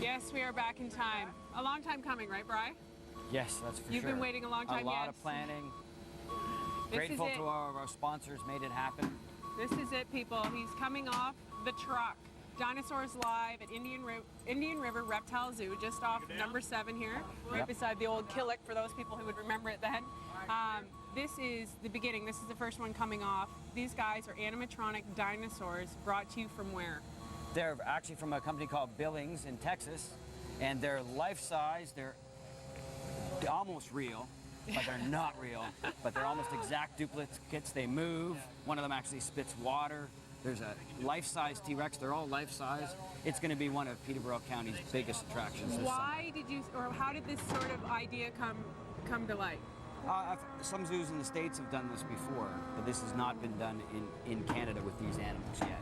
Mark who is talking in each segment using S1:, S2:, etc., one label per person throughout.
S1: Yes, we are back in time. A long time coming, right, Bri?
S2: Yes, that's for sure.
S1: You've been waiting a long time,
S2: A lot
S1: yes.
S2: of planning.
S1: This
S2: Grateful
S1: is it.
S2: to all of our sponsors, made it happen.
S1: This is it, people. He's coming off the truck. Dinosaurs live at Indian River Reptile Zoo, just off number 7 here, right beside the old Killick, for those people who would remember it then. This is the beginning. This is the first one coming off. These guys are animatronic dinosaurs brought to you from where?
S2: They're actually from a company called Billings in Texas, and they're life-size. They're almost real, but they're not real. But they're almost exact duplicates. They move. One of them actually spits water. There's a life-size T-Rex. They're all life-size. It's going to be one of Peterborough County's biggest attractions this
S1: Why did you, or how did this sort of idea come to light?
S2: Some zoos in the States have done this before, but this has not been done in Canada with these animals yet.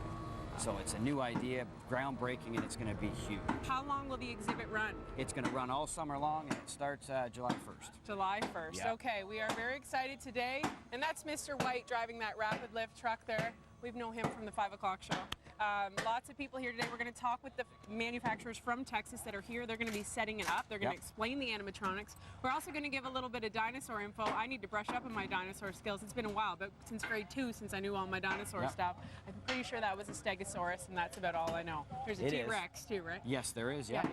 S2: So it's a new idea, groundbreaking, and it's going to be huge.
S1: How long will the exhibit run?
S2: It's going to run all summer long, and it starts July 1st.
S1: July 1st.
S2: Yeah.
S1: Okay, we are very excited today, and that's Mr. White driving that rapid lift truck there. We've known him from the 5 o'clock show. Lots of people here today. We're going to talk with the manufacturers from Texas that are here. They're going to be setting it up. They're going to explain the animatronics. We're also going to give a little bit of dinosaur info. I need to brush up on my dinosaur skills. It's been a while, but since grade 2, since I knew all my dinosaur stuff, I'm pretty sure that was a stegosaurus, and that's about all I know. There's a T-Rex too, right?
S2: Yes, there is,
S1: Yeah.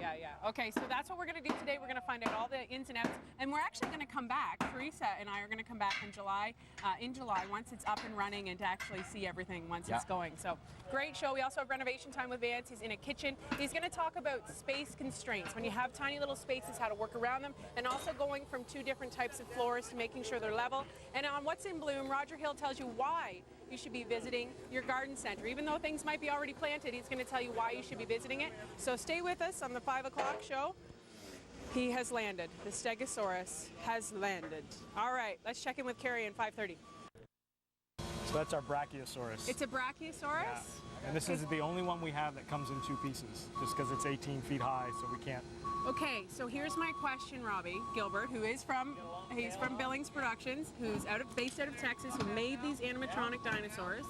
S1: Okay, so that's what we're going to do today. We're going to find out all the ins and outs, and we're actually going to come back. Teresa and I are going to come back in July, once it's up and running, and to actually see everything once it's going. So, great show. We also have renovation time with Vance. He's in a kitchen. He's going to talk about space constraints. When you have tiny little spaces, how to work around them, and also going from 2 different types of floors to making sure they're level. And on What's in Bloom, Roger Hill tells you why you should be visiting your garden center. Even though things might be already planted, he's going to tell you why you should be visiting it. So stay with us on the 5 o'clock show. He has landed. The Stegosaurus has landed. All right, let's check in with Carrie at 5:30.
S3: So that's our Brachiosaurus.
S1: It's a Brachiosaurus?
S3: Yeah. And this is the only one we have that comes in 2 pieces, just because it's 18 feet high, so we can't.
S1: Okay, so here's my question, Robbie Gilbert, he's from Billings Productions, who's based out of Texas, who made these animatronic dinosaurs.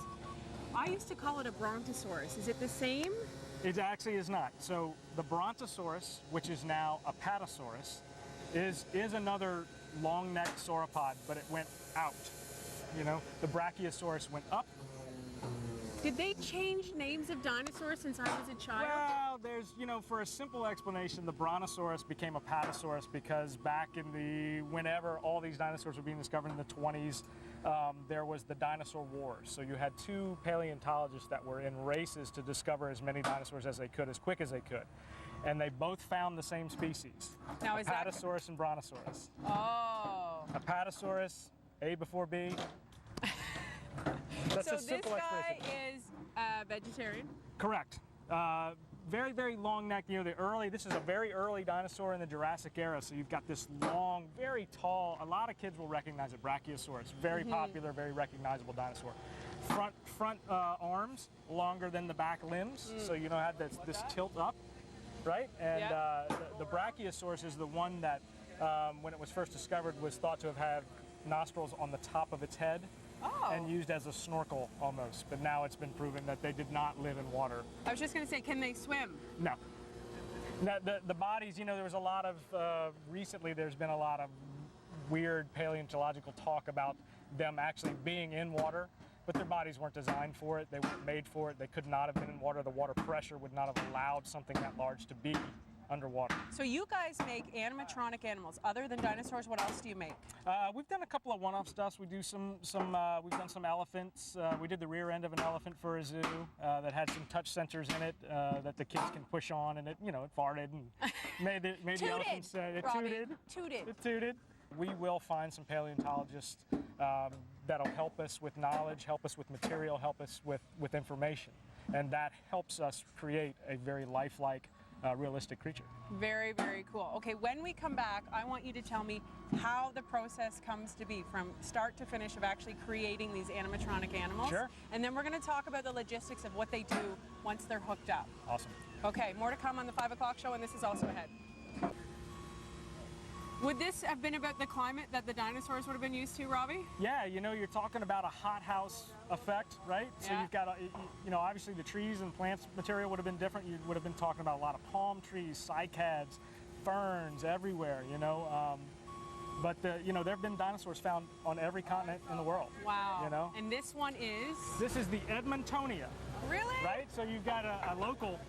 S1: I used to call it a Brontosaurus. Is it the same?
S3: It actually is not. So the Brontosaurus, which is now Apatosaurus, is another long-necked sauropod, but it went out. You know, the Brachiosaurus went up.
S1: Did they change names of dinosaurs since I was a child?
S3: Well, there's, for a simple explanation, the Brontosaurus became Apatosaurus because back in whenever all these dinosaurs were being discovered in the 20s, there was the dinosaur wars. So you had 2 paleontologists that were in races to discover as many dinosaurs as they could, as quick as they could. And they both found the same species,
S1: now, is
S3: Apatosaurus and Brontosaurus.
S1: Oh.
S3: Apatosaurus, A before B. That's
S1: so
S3: a simple
S1: this guy
S3: explanation.
S1: is vegetarian?
S3: Correct. Very, very long neck. This is a very early dinosaur in the Jurassic era. So you've got this long, very tall, a lot of kids will recognize it, Brachiosaurus. Very popular, very recognizable dinosaur. Front arms longer than the back limbs. So had this tilt up, right? And the Brachiosaurus is the one that, when it was first discovered, was thought to have had nostrils on the top of its head.
S1: Oh.
S3: And used as a snorkel almost, but now it's been proven that they did not live in water.
S1: I was just going to say, can they swim?
S3: No. Now, the bodies, there was a lot of, recently there's been a lot of weird paleontological talk about them actually being in water, but their bodies weren't designed for it, they weren't made for it, they could not have been in water, the water pressure would not have allowed something that large to be underwater.
S1: So you guys make animatronic animals. Other than dinosaurs, what else do you make?
S3: We've done a couple of one-off stuffs. We do we've done some elephants. We did the rear end of an elephant for a zoo that had some touch sensors in it that the kids can push on, and it farted and made the elephant say it tooted. It tooted. We will find some paleontologists that'll help us with knowledge, help us with material, help us with information, and that helps us create a very lifelike, realistic creature.
S1: Very, very cool. Okay, when we come back, I want you to tell me how the process comes to be from start to finish of actually creating these animatronic animals.
S3: Sure.
S1: And then we're going to talk about the logistics of what they do once they're hooked up.
S3: Awesome.
S1: Okay, more to come on the 5 o'clock show, and this is also ahead. Would this have been about the climate that the dinosaurs would have been used to, Robbie?
S3: Yeah, you know, you're talking about a hothouse effect, right? So
S1: Yeah.
S3: you've got, you know, obviously the trees and plants material would have been different. You would have been talking about a lot of palm trees, cycads, ferns everywhere, you know. But, you know, there have been dinosaurs found on every continent in the world.
S1: Wow.
S3: You know?
S1: And this one is?
S3: This is the Edmontonia,
S1: Really?
S3: right? So you've got a local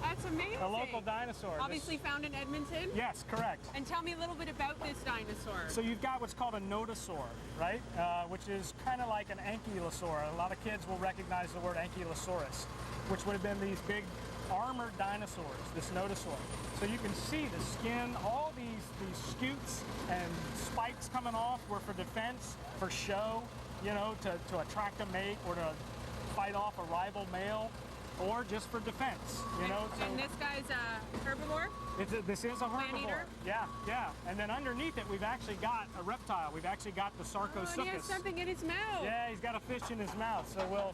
S1: That's amazing.
S3: A local dinosaur.
S1: Obviously found in Edmonton?
S3: Yes, correct.
S1: And tell me a little bit about this dinosaur.
S3: So you've got what's called a nodosaur, right? Which is kind of like an ankylosaur. A lot of kids will recognize the word ankylosaurus, which would have been these big armored dinosaurs, this nodosaur. So you can see the skin, all these scutes and spikes coming off were for defense, for show, you know, to attract a mate or to fight off a rival male, or just for defense, you know.
S1: And this guy's a herbivore?
S3: This is a herbivore.
S1: Plant-eater?
S3: Yeah, yeah. And then underneath it, we've actually got a reptile. We've actually got the
S1: Oh, and he has
S3: Sarcosuchus.
S1: something in his mouth.
S3: Yeah, he's got a fish in his mouth. So we'll,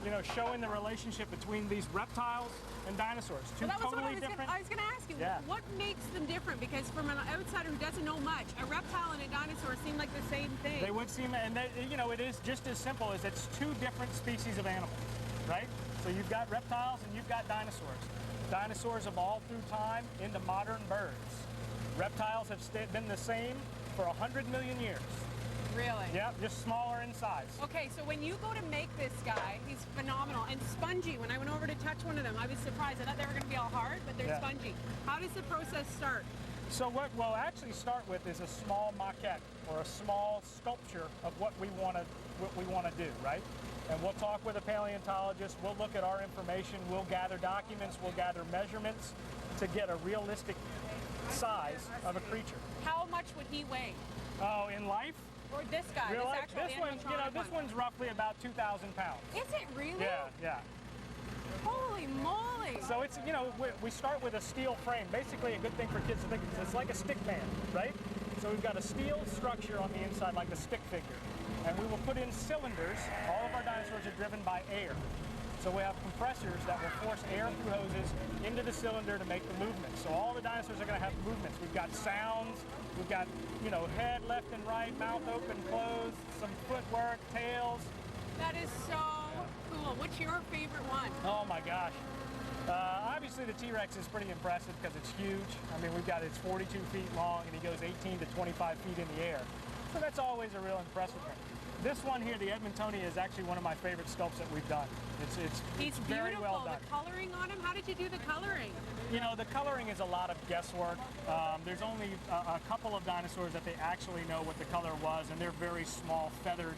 S3: you know, showing the relationship between these reptiles and dinosaurs. Two
S1: Well, that was
S3: totally
S1: what
S3: different.
S1: I was going to ask you.
S3: Yeah.
S1: What makes them different? Because from an outsider who doesn't know much, a reptile and a dinosaur seem like the same thing.
S3: They would seem, and they, you know, it is just as simple as it's two different species of animals, right? So you've got reptiles and you've got dinosaurs. Dinosaurs evolved through time into modern birds. Reptiles have been the same for 100 million years.
S1: Really?
S3: Yeah, just smaller in size.
S1: Okay, so when you go to make this guy, he's phenomenal and spongy. When I went over to touch one of them, I was surprised. I thought they were going to be all hard, but they're
S3: Yeah.
S1: spongy. How does the process start?
S3: So what we'll actually start with is a small maquette or a small sculpture of what we want to do, right? And we'll talk with a paleontologist. We'll look at our information. We'll gather documents. We'll gather measurements to get a realistic size of a creature.
S1: How much would he weigh?
S3: Oh, in life?
S1: Or this guy?
S3: Real
S1: this
S3: life?
S1: actual
S3: This one's, you know,
S1: animatronic
S3: this
S1: one?
S3: one's roughly about 2,000 pounds.
S1: Is it really?
S3: Yeah, yeah.
S1: Holy moly!
S3: So it's, you know, we start with a steel frame. Basically, a good thing for kids to think is it's like a stick man, right? So we've got a steel structure on the inside like a stick figure. And we will put in cylinders. All of our dinosaurs are driven by air. So we have compressors that will force air through hoses into the cylinder to make the movement. So all the dinosaurs are going to have movements. We've got sounds, we've got, you know, head left and right, mouth open, closed, some footwork, tails.
S1: That is so cool. What's your favorite one?
S3: Oh my gosh. Obviously the T-Rex is pretty impressive because it's huge. I mean, it's 42 feet long and he goes 18 to 25 feet in the air. So that's always a real impressive thing. This one here, the Edmontonia, is actually one of my favorite sculpts that we've done.
S1: He's
S3: very
S1: beautiful.
S3: well done.
S1: The coloring on him, how did you do the coloring?
S3: You know, the coloring is a lot of guesswork. There's only a couple of dinosaurs that they actually know what the color was, and they're very small, feathered,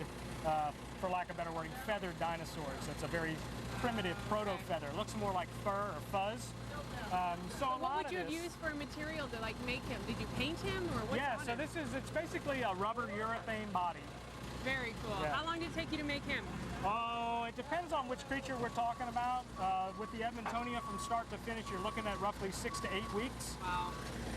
S3: for lack of a better wording, feathered dinosaurs. It's a very primitive proto-feather. It looks more like fur or fuzz. So a
S1: What
S3: lot
S1: would
S3: of
S1: you have
S3: this,
S1: used for a material to like make him? Did you paint him or what's
S3: yeah,
S1: on
S3: so
S1: him?
S3: it's basically a rubber urethane body.
S1: Very cool.
S3: Yeah.
S1: How long did it take you to make him?
S3: Oh, it depends on which creature we're talking about. With the Edmontonia, from start to finish, you're looking at roughly 6 to 8 weeks.
S1: Wow.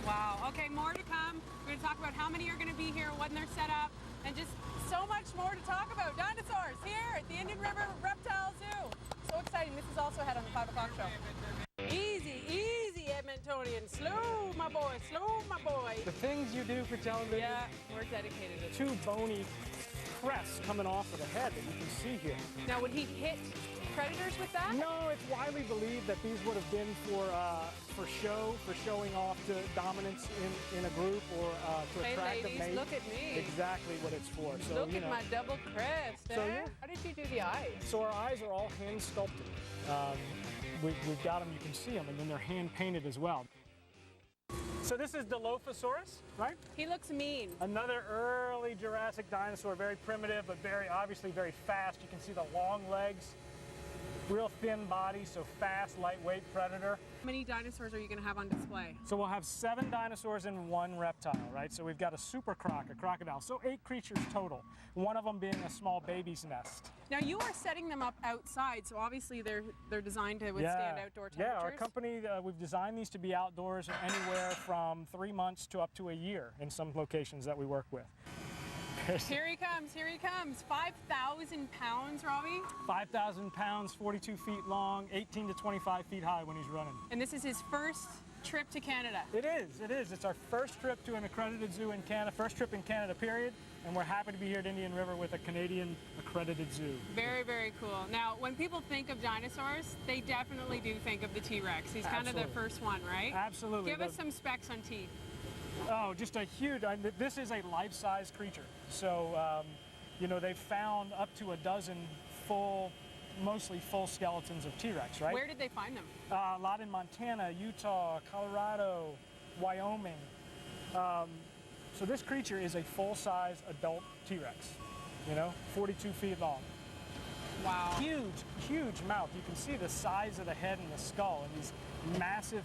S1: Wow. Okay, more to come. We're going to talk about how many are going to be here, when they're set up, and just so much more to talk about. Dinosaurs here at the Indian River Reptile Zoo. So exciting. This is also ahead on the 5 o'clock show. Easy, easy, Edmontonian. Slow, my boy. Slow, my boy.
S3: The things you do for television.
S1: Yeah, we're dedicated to it.
S3: Two bony crests coming off of the head that you can see here.
S1: Now, would he hit predators with that?
S3: No, it's widely believed that these would have been for show, for showing off to dominance in a group or to
S1: Hey,
S3: attract
S1: ladies,
S3: a mate.
S1: look at me.
S3: Exactly what it's for. So,
S1: Look
S3: you
S1: at
S3: know,
S1: my double crest.
S3: So,
S1: eh?
S3: yeah.
S1: How did you do the eyes?
S3: So our eyes are all hand sculpted. We've got them, you can see them, and then they're hand painted as well. So this is Dilophosaurus, right?
S1: He looks mean.
S3: Another early Jurassic dinosaur, very primitive, but obviously very fast. You can see the long legs, real thin body, so fast, lightweight predator.
S1: How many dinosaurs are you going to have on display?
S3: So we'll have 7 dinosaurs and 1 reptile, right? So we've got a super croc, a crocodile, so 8 creatures total, one of them being a small baby's nest.
S1: Now you are setting them up outside, so obviously they're designed to withstand outdoor temperatures.
S3: Yeah, our company, we've designed these to be outdoors anywhere from 3 months to up to a year in some locations that we work with.
S1: Here he comes, here he comes. 5,000 pounds, Robbie.
S3: 5,000 pounds, 42 feet long, 18 to 25 feet high when he's running.
S1: And this is his first trip to Canada.
S3: It is, it is. It's our first trip to an accredited zoo in Canada, first trip in Canada, period. And we're happy to be here at Indian River with a Canadian accredited zoo.
S1: Very, very cool. Now, when people think of dinosaurs, they definitely do think of the T-Rex. He's kind of the first one, right?
S3: Absolutely.
S1: Give us some specs on teeth.
S3: Oh, just a huge, this is a life-size creature. So, you know, they've found up to a dozen mostly full skeletons of T-Rex, right?
S1: Where did they find them?
S3: A lot in Montana, Utah, Colorado, Wyoming. So this creature is a full-size adult T-Rex, you know, 42 feet long.
S1: Wow.
S3: Huge, huge mouth. You can see the size of the head and the skull and these massive,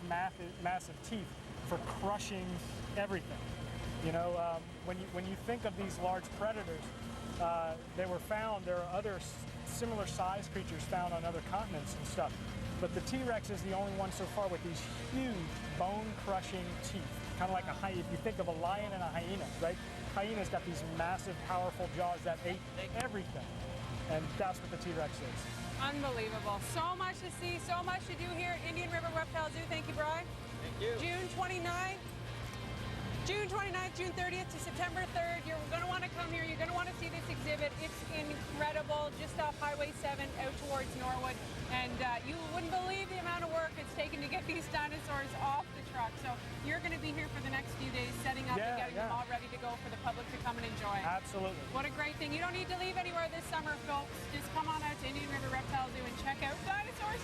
S3: massive teeth for crushing everything. You know, when you think of these large predators, there are other similar sized creatures found on other continents and stuff. But the T-Rex is the only one so far with these huge bone-crushing teeth. Kind of like a hyena. If you think of a lion and a hyena, right? Hyena's got these massive, powerful jaws that ate everything. And that's what the T-Rex is.
S1: Unbelievable. So much to see, so much to do here at Indian River Reptile Zoo. Thank you, Brian.
S2: Thank you.
S1: June 29th, June 30th to September 3rd. You're going to want to come here. You're going to want to see this exhibit. It's incredible. Just off Highway 7 out towards Norwood. And you wouldn't believe the amount of work it's taken to get these dinosaurs off the truck. So you're going to be here for the next few days setting up and getting them all ready to go for the public to come and enjoy.
S3: Absolutely.
S1: What a great thing. You don't need to leave anywhere this summer, folks. Just come on out to Indian River Reptile Zoo and check out dinosaurs.